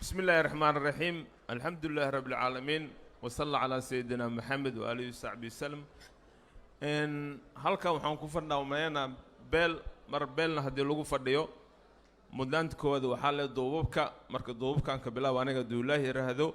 بسم الله الرحمن الرحيم الحمد لله رب العالمين وصلى على سيدنا محمد وآله وصحبه وسلم إن halka waxaan ku fadhnaa umayna mar beelna hadii lagu fadhiyo mudantooda waxa la duubabka marka duubabkan ka bilaab aniga duulaahi yiraahdo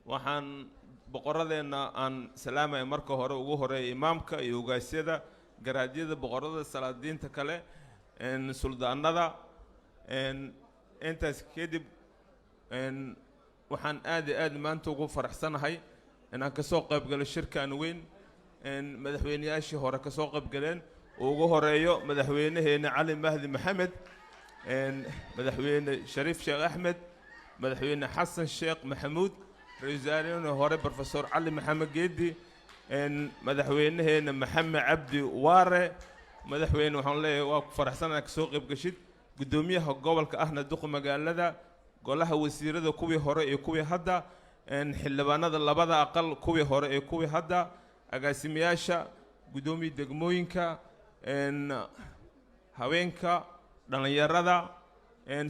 waxaan boqoradeena aan salaamay marka hore ugu horeeyay imaamka iyo ugaasyada garaadiyada boqorada salaadiinta kale in suldaanada in intaas kadib waxaan aad maanta ugu faraxsanahay inaan ka soo qayb galo shirkan weyn madaxweynayaashii hore ka soo qayb galeen oo ugu horeeyo madaxweynaheena Cali Mahdi Maxamed madaxweyne Shariif Sheekh Ahmed madaxweyne Xasan Sheekh Maxamuud ra'iisul hore Professor Cali Maxamed Geedi madaxweynaheena Maxamed Cabdi Waare madaxweyne waxaan leeyahay waa ku faraxsanahay ka soo qayb gashid gudoomiyaha gobolka ahna duq magaalada golaha wasiirada kuwii hore iyo kuwii hadda xildhibaanada labada aqal kuwii hore iyo kuwii hadda agaasimayaasha gudoomiye degmooyinka haweenka dhalinyarada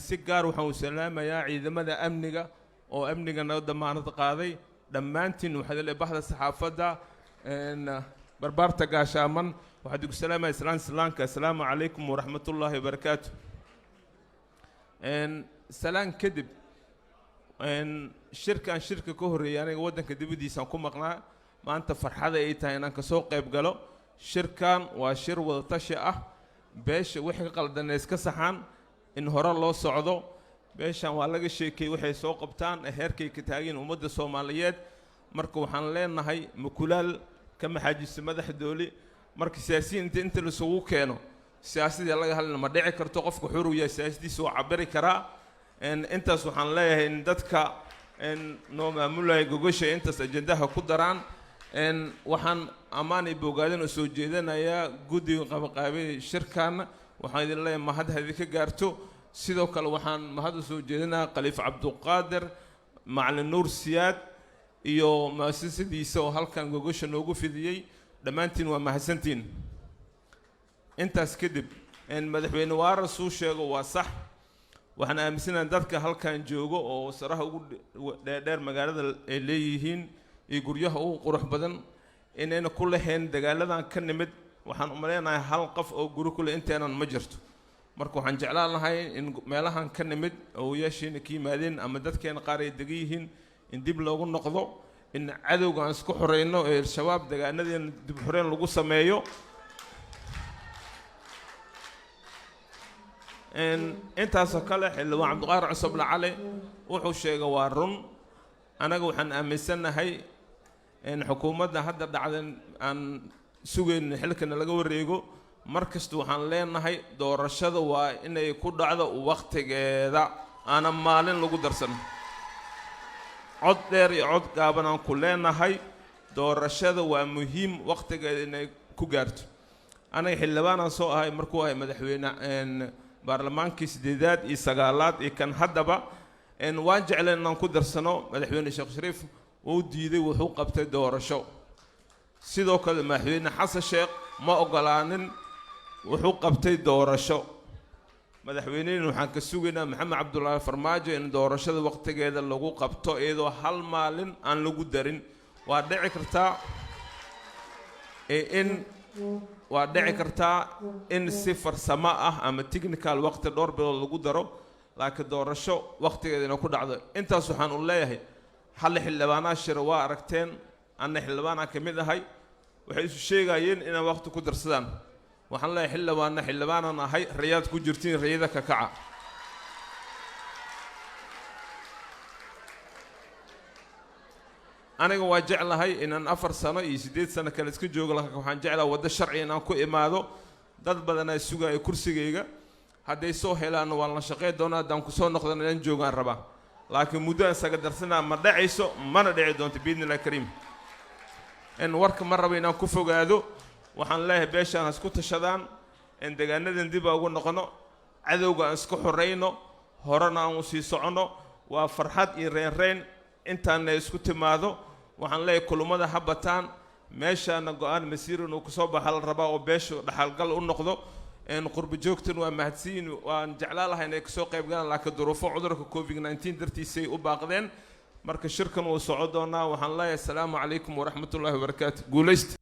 si gaar waxaan u salaamayaa ciidamada amniga oo amnigana damaanad qaaday dhammaantiin waxaad leeyahay baxda saxaafadda barbaarta gaashaaman waxaad ugu salaamayaa islaamka assalaamu calaykum waraxmatullaahi wabarakaatuh salaan kadib shirkan shirka ka horeeyay aniga wadanka dibadiisa ku maqnaa maanta farxada ay tahay inaan ka soo qayb galo shirkan waa shir wada tashi ah beesha wixii qaldan iska saxan in hore loo socdo beeshan waa laga sheekay waxay soo qabtaan heerkay ka taagin ummadda Soomaaliyeed marka waxaan leenahay makulaal kama xaajis madax dooli marka siyaasiyiinta inta la soo keeno siyaasadda laga hadlana ma dhici karto qofka xuru yahay siyaasadiisa oo cabiri kara intaas waxaan leeyahay in dadka noo maamulay gogosha intaas ajendaha ku daraan waxaan amaanay bogaadin oo soo jeedinaya guddiga qabaqaabay shirkan waxaan idin leeyahay mahad hadii ka gaarto sidoo kale waxaan mahad u soo jeedinaa Khaliif Cabduqaadir Macalin Nuur Siyaad iyo maasisadiisa oo halkan gogosha noogu fidiyay dhammaantiin waa mahadsantiin intaas kadib madaxweyne Waare soo sheego waa sax waxaan aaminsanahay dadka halkan joogo oo saraha ugu dheer magaalada ay leeyihiin iyo guryaha ugu qurux badan inayna ku lahayn dagaaladan ka nimid waxaan u maleynayaa hal qof oo guri kule inteenan ma jirto marka waxaan jeclaan lahay in meelahan ka nimid oo yeeshiina ka yimaadeen ama dadkeena qaar ay degan yihiin in dib loogu noqdo in cadowga aan isku xoreyno ee shabaab dagaanadeena dib xoreen lagu sameeyo intaas kale xilwaan Cabduqaadir Cusub Cali wuxuu sheegay waa run anaga waxaan aaminsanahay in xukuumadda hadda dhacdan aan sugeyn xilkana laga wareego markasta waxaan leenahay doorashada waa inay ku dhacdo waqtigeeda ana maalin lagu darsan cod dheer iyo cod gaaban aan ku leenahay doorashada waa muhiim waqtigeeda inay ku gaarto anaga xildhibaan soo ahay markuu ahay madaxweyne baarlamaankii 8 iyo 9 iyo kan haddaba waan jeclayn inaan ku darsano madaxweyne Sheekh Shariif uu diiday wuxuu qabtay doorasho sidoo kale madaxweyne Xasan Sheekh ma ogolaanin wuxuu qabtay doorasho madaxweynaha waxaan ka sugaynaa Maxamed Cabdullaahi Farmaajo in doorashada waqtigeeda lagu qabto iyadoo hal maalin aan lagu darin waa dhici kartaa in si farsamo ah ama technical waqti dhowr bilood lagu daro laakiin doorasho waqtigeedana ku dhacdo intaas waxaan u leeyahay hal xildhibaana shir waa aragteen anna xildhibaana ka mid ahay waxay isu sheegayeen inay waqti ku darsadaan waxaan leeyahay xildhibaana ahay riyaad ku jirtiin riyada ka kaca aniga waa jeclahay inaan 4 sano iyo 8 sano kale iska joogo laakiin waxaan jeclahay wada sharci inaan ku imaado dad badan ay sugay kursigeyga haday soo helaan waan la shaqeey doonaa daan ku soo noqdaan inaan joogaan rabaa laakiin muddo isaga darsanaa ma dhacayso mana dhici doonto biidnilaahi kariim in warka ma rabo inaan ku fogaado waxaan leeyahay beeshaan isku tashadaan in deegaanadan dib ugu noqono cadowga aan isku xoreyno horena aan u sii socono waa farxad iyo reen intaan isku timaado waxaan leeyahay kulumada habataan meeshaana go'aan masiir inuu ku soo baxal rabaa oo beesho dhaxalgal u noqdo إن قرب جوكتن ومهتسين وأن جعلها هنا كسوق يبقى لكن ظروف عذرك كوفيد 19 درتي سي وباقدين مركز الشركة وصعودنا وحن الله السلام عليكم ورحمة الله وبركاته قولست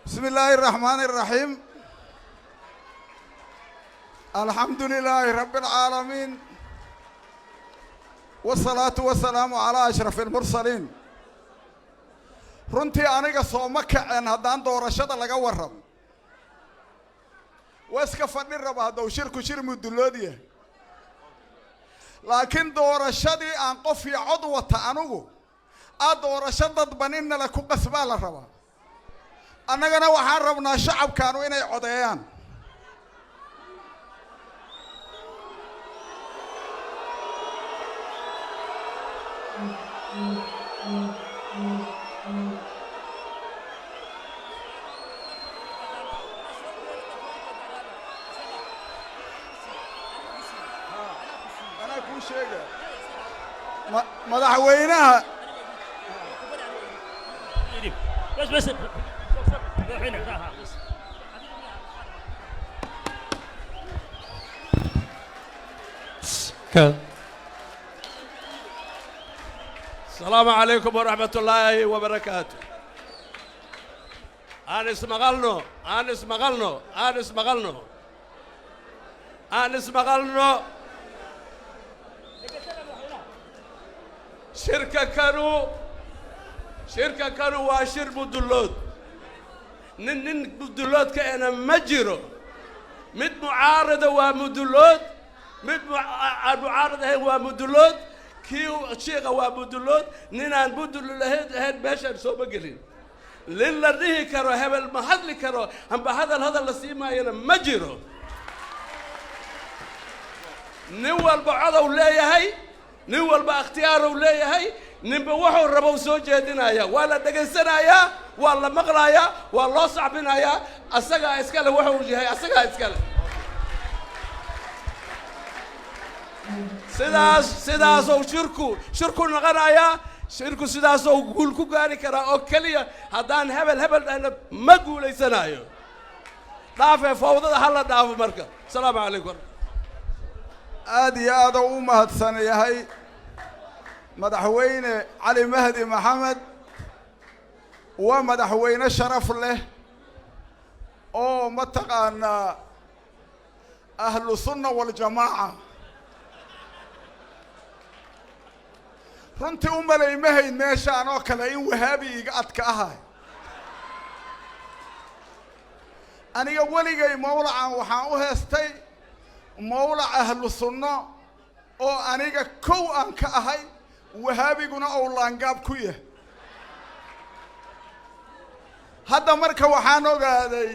بسم الله الرحمن الرحيم الحمد لله رب العالمين والصلاة والسلام على أشرف المرسلين runtii aniga soo ma kaceen haddaan doorashada laga warramo waska fadhin raba hadduu shirku shir mudulloodiya laakiin doorashadii aan qof iyo cod wata anigu doorasho dadban in nala ku qasbaa la rabaa annagana waxaan rabnaa shacabkaanu inay codeeyaan أنا كل شيء مدحوينها بس السلام عليكم ورحمة الله وبركاته. أنس مغلنو شركة كانوا واشر مدلود نن مدلود كأنا مجرو مد معارضة ومدلود مد معارضة ومدلود كيو شيخ ومدلود ننان مدلود هاد بشر سو بقلين للذي كرو هبل محل كرو هم بهذا اللي سيما ينا مجرو نوال بعضه ولا يهي نوال باختياره ولا يهي نبى وحول ربوا سوجدنا يا ولا دقنسنا يا ولا مغلايا ولا صعبنا يا أسقى إسكال وحول جهي أسقى إسكال سداس أو شركو نغنايا شركو سداس أو قولكو قاري كرا أو كليا هدان هبل أنا ما قولي سنايو دافع فوضى هلا دافع مركز السلام عليكم آدي هذا أمهات سنة هاي مدحوين علي مهدي محمد ومدحوين الشرف له أو متقان أهل السنة والجماعة runtii u malaymahayn meeshaan oo kale in wahaabi iga adka ahay aniga weligay mawlacan waxaan u heestay mawlac ahlu sunno oo aniga kow aan ka ahay wahaabiguna oo laangaab ku yahay hadda marka waxaan ogaaday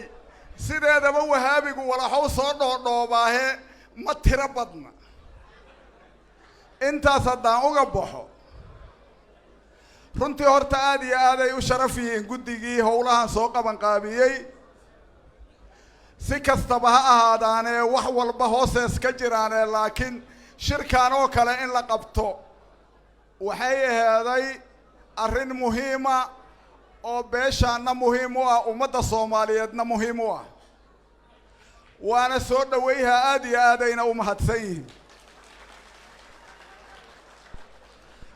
sideedaba wahaabigu walaxow soo dhoodhoobaahe ma tiro badna intaas haddaan uga baxo runtii horta aad iyo aad ay u sharaf yihiin guddigii howlahan soo qabanqaabiyey si kastaba ha ahaadaanee wax walba hoosees ka jiraanee laakiin shirkan oo kale in la qabto waxay aheeday arrin muhiima oo beeshaanna muhiim u ah ummadda soomaaliyeedna muhiim u ah waana soo dhowayha aad iyo aadayna u mahadsan yihiin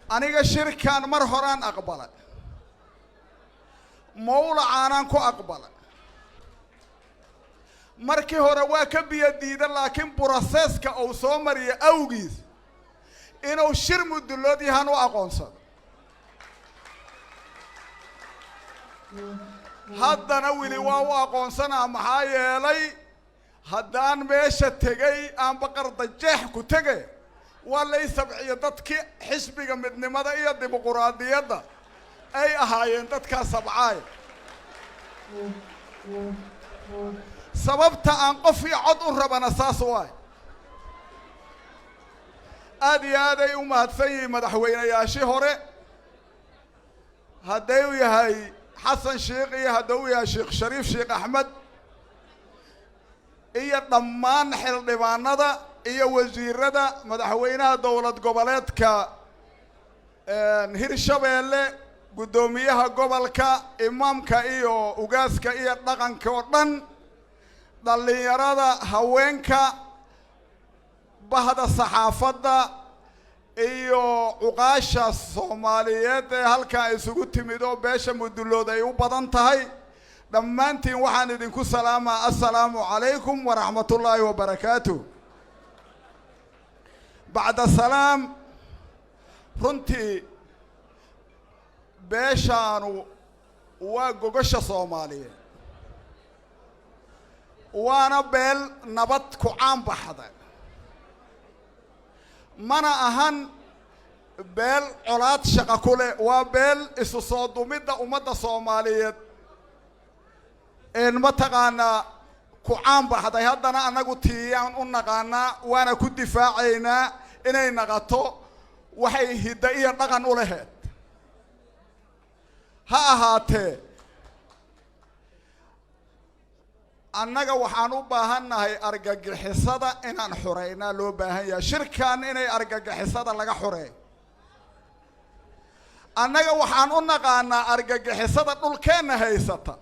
aniga shirkan mar horaan aqbalay mawlacaanaan ku aqbalay markii hore waa ka biyo diida laakiin broseska uu soo mariyo awgiis inuu shir mudullood yahan u aqoonsado haddana weli waa u aqoonsanaa maxaa yeelay haddaan meesha tegay aan baqardajeex ku tegay waa lay sabciyo dadkii xisbiga midnimada iyo dimuquraadiyadda ay ahaayeen dadkaa sabcaay sababta aan qof iyo cod u rabana saas waay aad iyo aad ay u mahadsan yihiin madaxweynayaashii hore hadday u yahay xasan sheekh iyo hadduu yahay sheekh shariif sheekh axmed iyo dhammaan xildhibaanada iyo wasiirada madaxweynaha dowlad goboleedka hirshabeelle guddoomiyaha gobolka imaamka iyo ugaaska iyo dhaqanka oo dhan dhallinyarada haweenka bahda saxaafadda iyo cuqaasha soomaaliyeed ee halkan isugu timid oo beesha mudullood ay u badan tahay dhammaantiin waxaan idinku salaamaa assalaamu calaykum waraxmatullaahi wabarakaatuh bacda salaam runtii beeshaanu waa gogasha soomaaliyeed waana beel nabad ku caan baxda mana ahan beel colaad shaqa ku leh waa beel isu soo dumidda ummadda soomaaliyeed mataqaanaa ku caan baxday haddana annagu tiiyaan u naqaanaa waana ku difaacaynaa inay naqato waxay hidda iyo dhaqan u laheed ha ahaatee annaga waxaan u baahannahay argagixisada inaan xoreynaa loo baahan yahay shirkan inay argagixisada laga xoreeyo annaga waxaan u naqaanaa argagixisada dhulkeenna haysata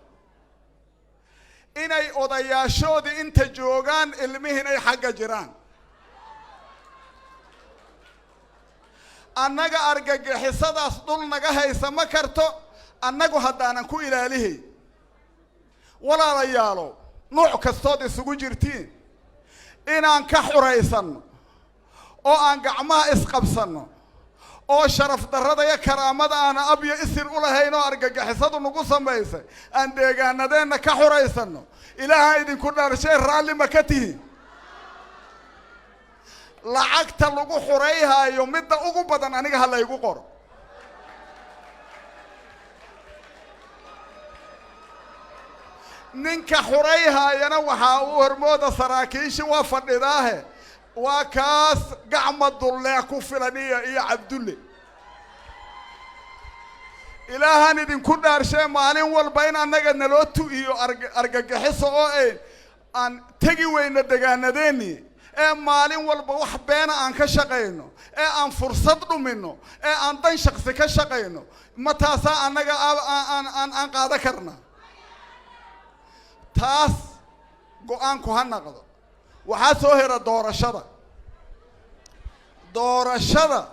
inay odayaashoodii inta joogaan ilmihiin ay xagga jiraan annaga argagixisadaas dhul naga haysa ma karto annagu haddaanan ku ilaalihay walaalayaalo nuuc kastood isugu jirtiin inaan ka xuraysanno oo aan gacmaha isqabsanno oo sharaf darrada iyo karaamada aan abyo isir u lahayn oo argagixisadu nagu samaysay aan deegaanadeenna ka xuraysanno ilaaha idinku dhaarshay raalli ma ka tihiin lacagta lagu xurayhaayo midda ugu badan aniga ha laygu qoro ninka xurayhaayana waxaa u hormooda saraakiishi waa fadhidaahe waa kaas gacma dulleec ku filan iyo cabdulle ilaahaan idinku dhaarshay maalin walba in annaga naloo tu'iyo argagixiso oo aan tegi weyno degaanadeennii ee maalin walba wax beena aan ka shaqayno ee aan fursad dhumino ee aan dan shaksi ka shaqayno ma taasaa annaga aan qaada karna taas go-aanku ha naqdo waxaa soo hera doorashada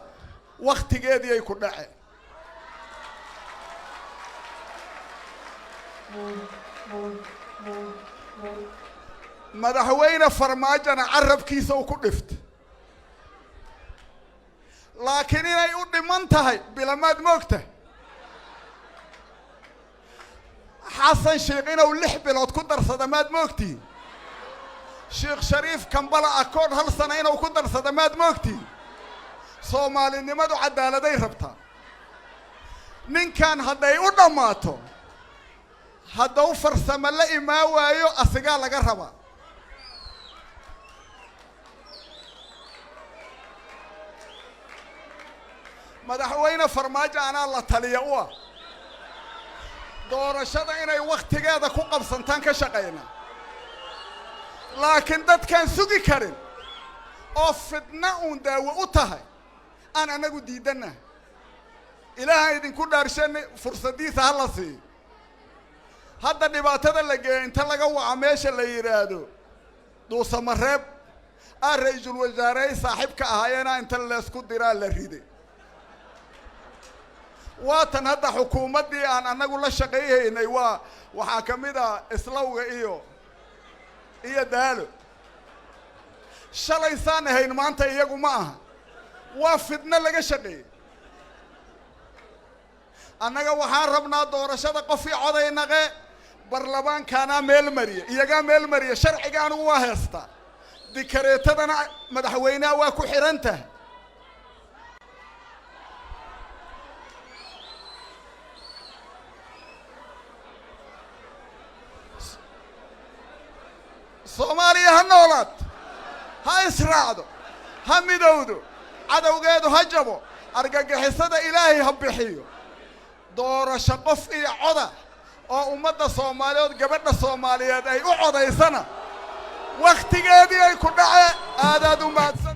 wakhtigeedii ay ku dhaceen madaxweyne farmaajona carabkiisa uu ku dhiftay laakiin inay u dhiman tahay bilamaad moogtahay xasan sheekh inuu 6 bilood ku darsada maad moogtihiin sheekh shariif kambala akood 1 sano inuu ku darsada maad moogtihiin soomaalinimadu cadaaladay rabtaa ninkan hadday u dhammaato hadduu farsamo la imaan waayo asigaa laga rabaa madaxweyne farmaajo anaa la taliya u ah doorashada inay wakhtigeeda ku qabsantaan ka shaqayna laakiin dadkaan sugi karin oo fidna uun daawo u tahay aan anagu diidanna ilaahay idinku dhaarshan fursadiisa ha la siiyo hadda dhibaatada la geeyo inta laga waca meesha la yidhaahdo duusamareeb ra-iisul wasaarey saaxiibka ahaayeena inta laysku diraa la riday waatan hadda xukuumaddii aan anagu la shaqayhaynay waxaa ka mid ah islawga iyo daalo shalay saan ahayn maanta iyagu ma aha waa fidno laga shaqeeyey annaga waxaan rabnaa doorashada qofkii coday naqe barlamaankaanaa meel mariya iyagaa meel mariya sharciga anigu waa heestaa dikareetadana madaxweynaha waa ku xihan tahay soomaaliya ha noolaad ha israacdo ha midowdo cadowgeedu ha jabo argagixisada ilaahay ha bixiyo doorasho qof iyo coda oo ummadda soomaaliyeed gabadha soomaaliyeed ay u codaysana wakhtigeedii ay ku dhace aadaad u mahadsan